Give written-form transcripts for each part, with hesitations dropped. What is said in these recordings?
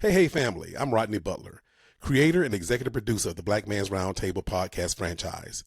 Hey, family, I'm Rodney Butler, creator and executive producer of the Black Man's Roundtable podcast franchise.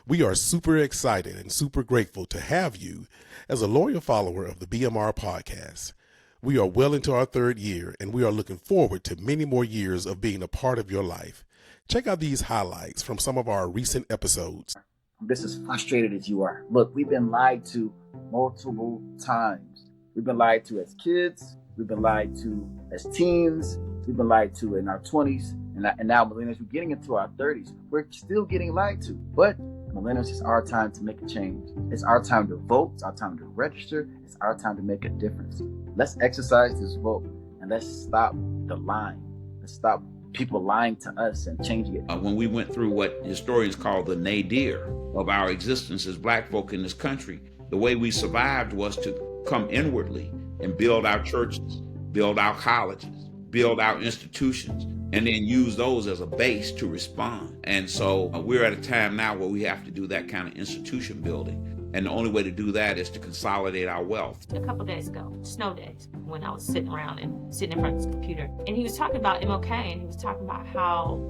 We are super excited and super grateful to have you as a loyal follower of the BMR podcast. We are well into our third year, and we are looking forward to many more years of being a part of your life. Check out these highlights from some of our recent episodes. I'm just as frustrated as you are. Look, we've been lied to multiple times. We've been lied to as kids. We've been lied to as teens. We've been lied to in our 20s. And now millennials, we're getting into our 30s. We're still getting lied to. But millennials, it's our time to make a change. It's our time to vote. It's our time to register. It's our time to make a difference. Let's exercise this vote and let's stop the lying. Let's stop people lying to us and changing it. When we went through what historians call the nadir of our existence as Black folk in this country, the way we survived was to come inwardly and build our churches, build our colleges, build our institutions, and then use those as a base to respond. And so we're at a time now where we have to do that kind of institution building. And the only way to do that is to consolidate our wealth. A couple days ago, snow days, when I was sitting around and sitting in front of his computer, and he was talking about MLK, and he was talking about how,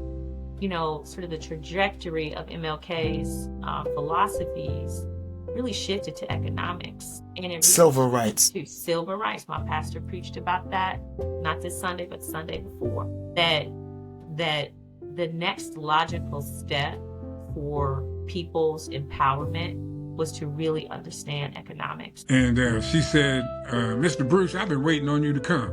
sort of the trajectory of MLK's philosophies really shifted to economics. And it really civil rights. To civil rights. My pastor preached about that, not this Sunday, but Sunday before. That the next logical step for people's empowerment was to really understand economics. And she said, Mr. Bruce, I've been waiting on you to come.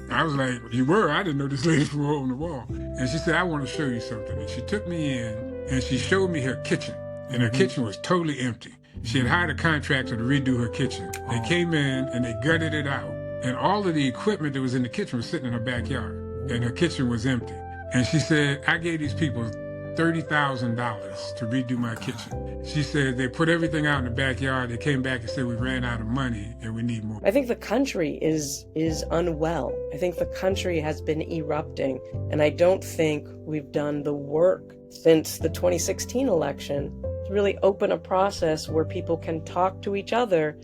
I was like, you were? I didn't know this lady from on the wall. And she said, I want to show you something. And she took me in and she showed me her kitchen. And her kitchen was totally empty. She had hired a contractor to redo her kitchen. They came in and they gutted it out. And all of the equipment that was in the kitchen was sitting in her backyard. And her kitchen was empty. And she said, I gave these people $30,000 to redo my kitchen. She said they put everything out in the backyard. They came back and said we ran out of money and we need more. I think the country is unwell. I think the country has been erupting. And I don't think we've done the work since the 2016 election to really open a process where people can talk to each other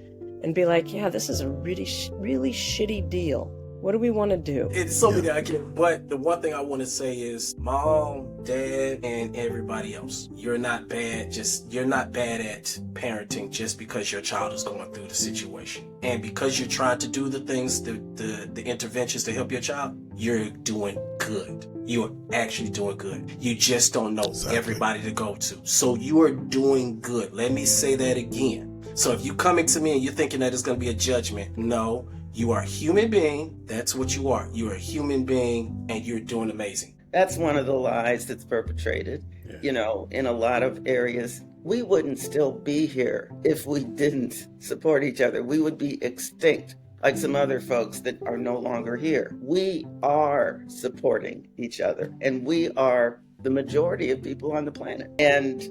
and be like, yeah, this is a really shitty deal. What do we want to do? It's so many arguments, but the one thing I want to say is mom, dad, and everybody else. You're not bad at parenting just because your child is going through the situation. And because you're trying to do the things, the interventions to help your child, you're doing good. You're actually doing good. You just don't know everybody to go to. So you are doing good. Let me say that again. So if you're coming to me and you're thinking that it's going to be a judgment, no. You are a human being. That's what you are. You're a human being and you're doing amazing. That's one of the lies that's perpetrated, in a lot of areas. We wouldn't still be here if we didn't support each other. We would be extinct like some other folks that are no longer here. We are supporting each other and we are the majority of people on the planet. And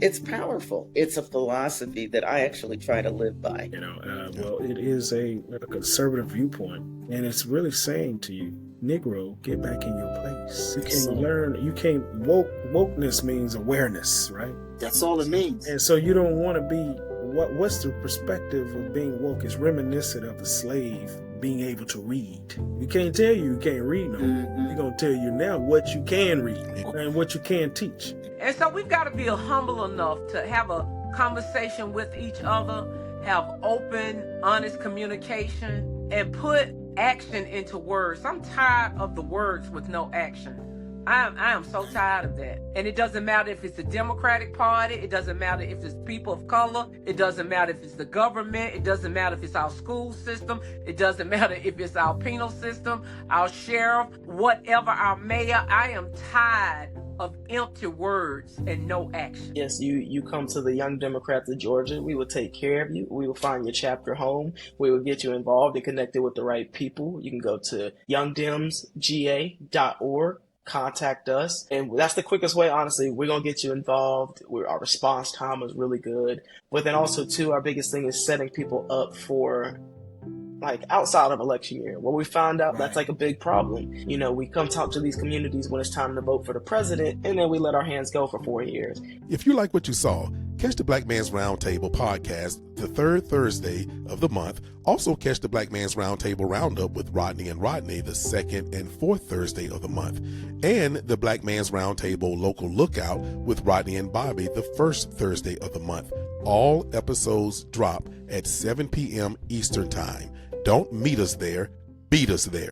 it's powerful. It's a philosophy that I actually try to live by. Well, it is a conservative viewpoint, and it's really saying to you, Negro, get back in your place. You can't learn. You can't wokeness means awareness, right? That's all it means. And so you don't want to be. What's the perspective of being woke? Is reminiscent of the slave being able to read. We can't tell you can't read no more. We're gonna tell you now what you can read and what you can teach. And so we've got to be humble enough to have a conversation with each other, have open, honest communication, and put action into words. I'm tired of the words with no action. I am so tired of that. And it doesn't matter if it's the Democratic Party. It doesn't matter if it's people of color. It doesn't matter if it's the government. It doesn't matter if it's our school system. It doesn't matter if it's our penal system, our sheriff, whatever, our mayor. I am tired of empty words and no action. Yes, you come to the Young Democrats of Georgia. We will take care of you. We will find your chapter home. We will get you involved and connected with the right people. You can go to youngdemsga.org. Contact us, and that's the quickest way. Honestly, we're gonna get you involved. Our response time is really good, but then also too, our biggest thing is setting people up for like outside of election year, where we found out that's like a big problem. We come talk to these communities when it's time to vote for the president, and then we let our hands go for 4 years. If you like what you saw, Catch the Black Man's Roundtable podcast the third Thursday of the month. Also catch the Black Man's Roundtable Roundup with Rodney and Rodney the second and fourth Thursday of the month. And the Black Man's Roundtable Local Lookout with Rodney and Bobby the first Thursday of the month. All episodes drop at 7 p.m. Eastern Time. Don't meet us there, beat us there.